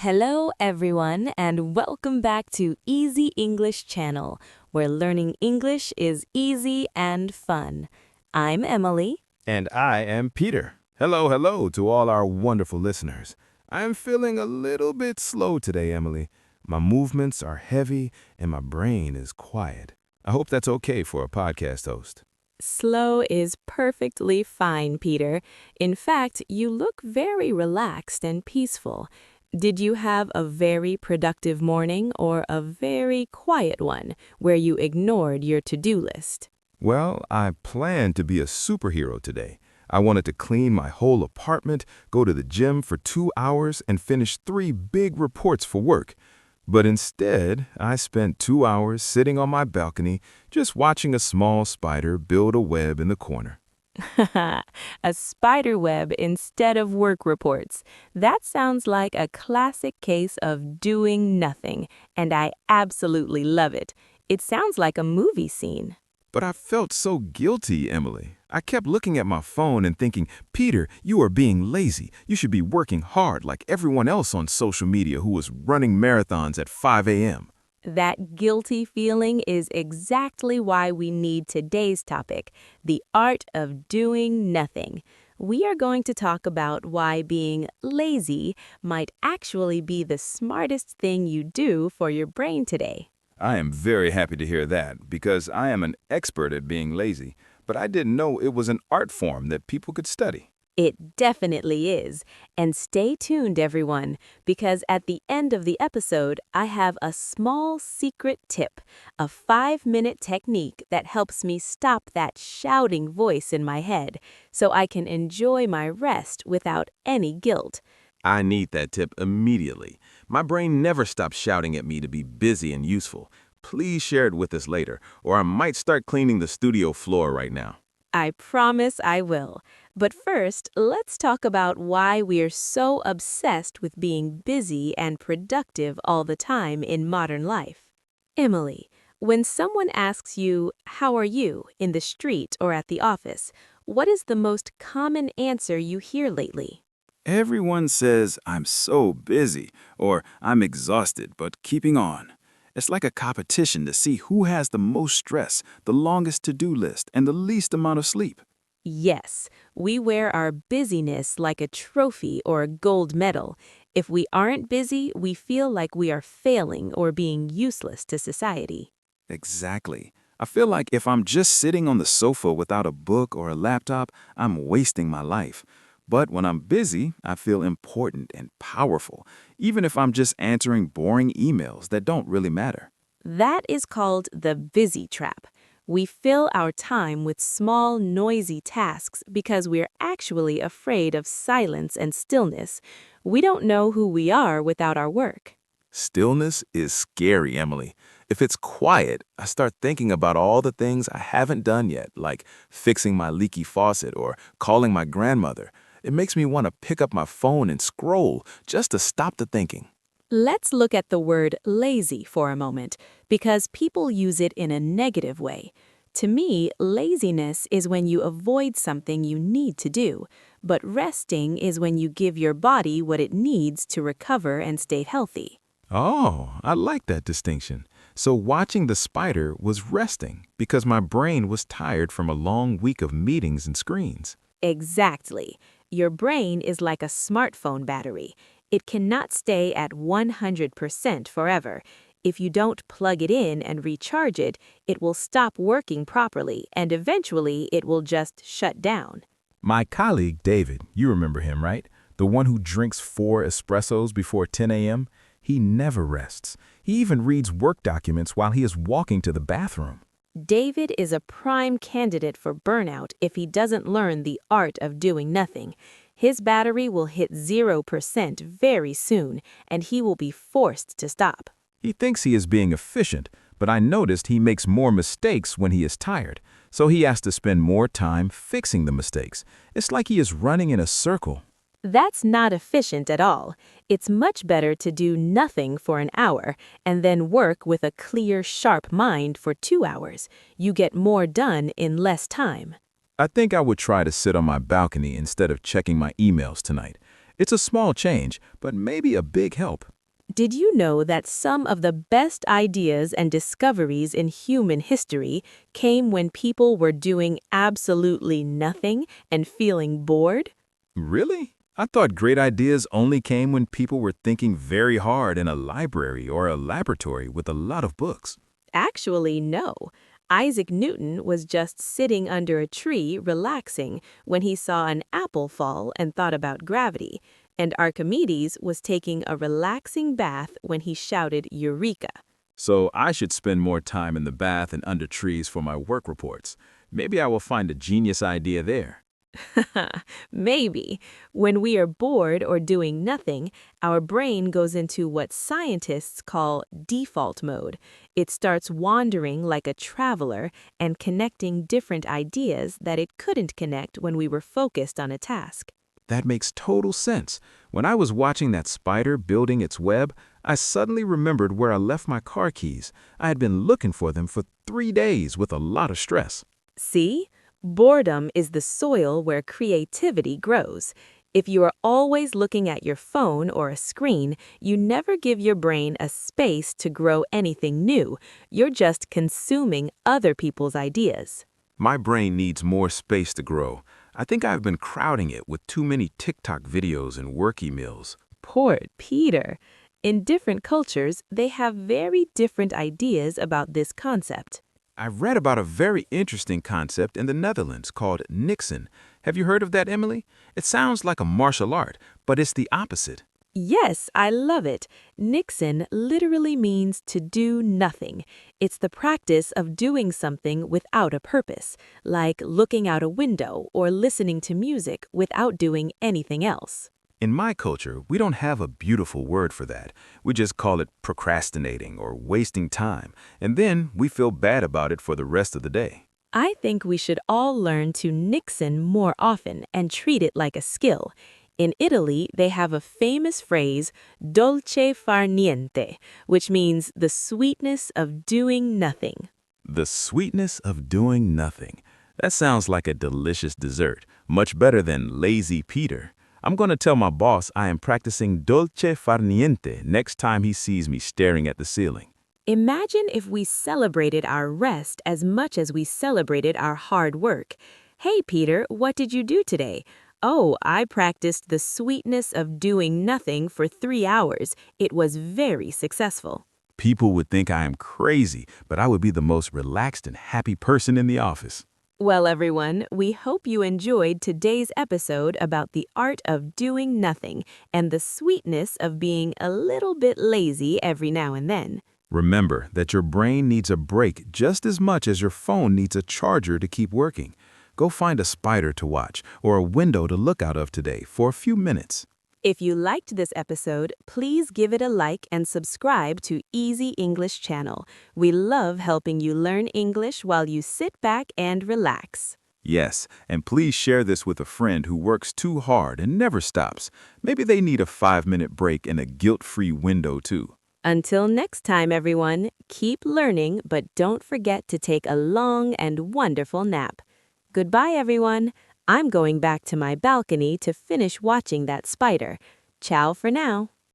Hello everyone and welcome back to Easy English Channel, where learning English is easy and fun. I'm Emily. And I am Peter. Hello to all our wonderful listeners. I am feeling a little bit slow today, Emily. My movements are heavy and my brain is quiet. I hope that's okay for a podcast host. Slow is perfectly fine, Peter. In fact, you look very relaxed and peaceful. Did you have a very productive morning or a very quiet one where you ignored your to-do list? Well, I planned to be a superhero today. I wanted to clean my whole apartment, go to the gym for 2 hours, and finish 3 big reports for work. But instead, I spent 2 hours sitting on my balcony just watching a small spider build a web in the corner. A spider web instead of work reports. That sounds like a classic case of doing nothing, and I absolutely love it. It sounds like a movie scene. But I felt so guilty, Emily. I kept looking at my phone and thinking, Peter, you are being lazy. You should be working hard like everyone else on social media who was running marathons at 5 a.m. That guilty feeling is exactly why we need today's topic, the art of doing nothing. We are going to talk about why being lazy might actually be the smartest thing you do for your brain today. I am very happy to hear that because I am an expert at being lazy, but I didn't know it was an art form that people could study. It definitely is. And stay tuned, everyone, because at the end of the episode, I have a small secret tip, a 5-minute technique that helps me stop that shouting voice in my head so I can enjoy my rest without any guilt. I need that tip immediately. My brain never stops shouting at me to be busy and useful. Please share it with us later, or I might start cleaning the studio floor right now. I promise I will. But first, let's talk about why we're so obsessed with being busy and productive all the time in modern life. Emily, when someone asks you, "How are you?" in the street or at the office, what is the most common answer you hear lately? Everyone says, I'm so busy, or I'm exhausted, but keeping on. It's like a competition to see who has the most stress, the longest to-do list, and the least amount of sleep. Yes, we wear our busyness like a trophy or a gold medal. If we aren't busy, we feel like we are failing or being useless to society. Exactly. I feel like if I'm just sitting on the sofa without a book or a laptop, I'm wasting my life. But when I'm busy, I feel important and powerful, even if I'm just answering boring emails that don't really matter. That is called the busy trap. We fill our time with small, noisy tasks because we're actually afraid of silence and stillness. We don't know who we are without our work. Stillness is scary, Emily. If it's quiet, I start thinking about all the things I haven't done yet, like fixing my leaky faucet or calling my grandmother. It makes me want to pick up my phone and scroll just to stop the thinking. Let's look at the word lazy for a moment, because people use it in a negative way. To me, laziness is when you avoid something you need to do, but resting is when you give your body what it needs to recover and stay healthy. Oh, I like that distinction. So watching the spider was resting because my brain was tired from a long week of meetings and screens. Exactly. Your brain is like a smartphone battery. It cannot stay at 100% forever. If you don't plug it in and recharge it, it will stop working properly and eventually it will just shut down. My colleague, David, you remember him, right? The one who drinks 4 espressos before 10 a.m.? He never rests. He even reads work documents while he is walking to the bathroom. David is a prime candidate for burnout if he doesn't learn the art of doing nothing. His battery will hit 0% very soon, and he will be forced to stop. He thinks he is being efficient, but I noticed he makes more mistakes when he is tired, so he has to spend more time fixing the mistakes. It's like he is running in a circle. That's not efficient at all. It's much better to do nothing for an hour and then work with a clear, sharp mind for 2 hours. You get more done in less time. I think I would try to sit on my balcony instead of checking my emails tonight. It's a small change, but maybe a big help. Did you know that some of the best ideas and discoveries in human history came when people were doing absolutely nothing and feeling bored? Really? I thought great ideas only came when people were thinking very hard in a library or a laboratory with a lot of books. Actually, no. Isaac Newton was just sitting under a tree relaxing when he saw an apple fall and thought about gravity, and Archimedes was taking a relaxing bath when he shouted Eureka. So I should spend more time in the bath and under trees for my work reports. Maybe I will find a genius idea there. Maybe. When we are bored or doing nothing, our brain goes into what scientists call default mode. It starts wandering like a traveler and connecting different ideas that it couldn't connect when we were focused on a task. That makes total sense. When I was watching that spider building its web, I suddenly remembered where I left my car keys. I had been looking for them for 3 days with a lot of stress. See? Boredom is the soil where creativity grows. If you are always looking at your phone or a screen, you never give your brain a space to grow anything new. You're just consuming other people's ideas. My brain needs more space to grow. I think I've been crowding it with too many TikTok videos and work emails. Poor Peter. In different cultures, they have very different ideas about this concept. I read about a very interesting concept in the Netherlands called Nixon. Have you heard of that, Emily? It sounds like a martial art, but it's the opposite. Yes, I love it. Nixon literally means to do nothing. It's the practice of doing something without a purpose, like looking out a window or listening to music without doing anything else. In my culture, we don't have a beautiful word for that. We just call it procrastinating or wasting time, and then we feel bad about it for the rest of the day. I think we should all learn to Nixon more often and treat it like a skill. In Italy, they have a famous phrase, dolce far niente, which means the sweetness of doing nothing. The sweetness of doing nothing. That sounds like a delicious dessert, much better than lazy Peter. I'm going to tell my boss I am practicing dolce far niente next time he sees me staring at the ceiling. Imagine if we celebrated our rest as much as we celebrated our hard work. Hey, Peter, what did you do today? Oh, I practiced the sweetness of doing nothing for 3 hours. It was very successful. People would think I am crazy, but I would be the most relaxed and happy person in the office. Well, everyone, we hope you enjoyed today's episode about the art of doing nothing and the sweetness of being a little bit lazy every now and then. Remember that your brain needs a break just as much as your phone needs a charger to keep working. Go find a spider to watch or a window to look out of today for a few minutes. If you liked this episode, please give it a like and subscribe to Easy English channel. We love helping you learn English while you sit back and relax. Yes, and please share this with a friend who works too hard and never stops. Maybe they need a 5-minute break and a guilt-free window too. Until next time, everyone, keep learning, but don't forget to take a long and wonderful nap. Goodbye, everyone. I'm going back to my balcony to finish watching that spider. Ciao for now.